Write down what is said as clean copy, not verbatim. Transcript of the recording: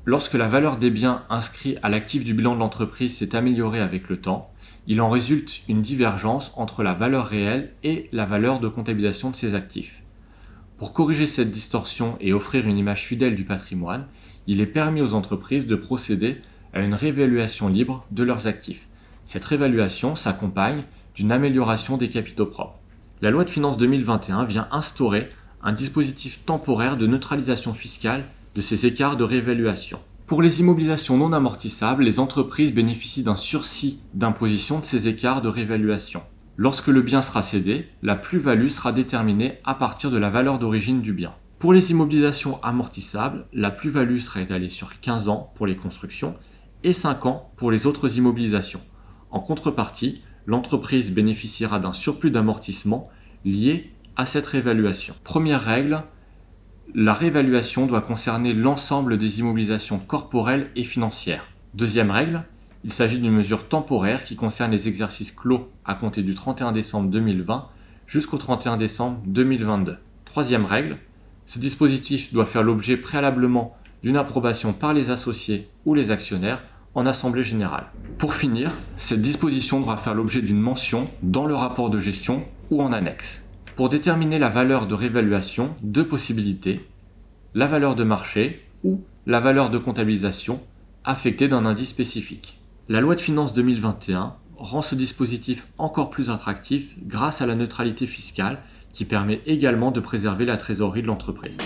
Lorsque la valeur des biens inscrits à l'actif du bilan de l'entreprise s'est améliorée avec le temps, il en résulte une divergence entre la valeur réelle et la valeur de comptabilisation de ces actifs. Pour corriger cette distorsion et offrir une image fidèle du patrimoine, il est permis aux entreprises de procéder à une réévaluation libre de leurs actifs. Cette réévaluation s'accompagne d'une amélioration des capitaux propres. La loi de finances 2021 vient instaurer un dispositif temporaire de neutralisation fiscale de ces écarts de réévaluation. Pour les immobilisations non amortissables, les entreprises bénéficient d'un sursis d'imposition de ces écarts de réévaluation. Lorsque le bien sera cédé, la plus-value sera déterminée à partir de la valeur d'origine du bien. Pour les immobilisations amortissables, la plus-value sera étalée sur 15 ans pour les constructions et 5 ans pour les autres immobilisations. En contrepartie, l'entreprise bénéficiera d'un surplus d'amortissement lié à cette réévaluation. Première règle, la réévaluation doit concerner l'ensemble des immobilisations corporelles et financières. Deuxième règle, il s'agit d'une mesure temporaire qui concerne les exercices clos à compter du 31 décembre 2020 jusqu'au 31 décembre 2022. Troisième règle, ce dispositif doit faire l'objet préalablement d'une approbation par les associés ou les actionnaire en assemblée générale. Pour finir, cette disposition devra faire l'objet d'une mention dans le rapport de gestion ou en annexe. Pour déterminer la valeur de réévaluation, deux possibilités, la valeur de marché ou la valeur de comptabilisation affectée d'un indice spécifique. La loi de finances 2021 rend ce dispositif encore plus attractif grâce à la neutralité fiscale qui permet également de préserver la trésorerie de l'entreprise.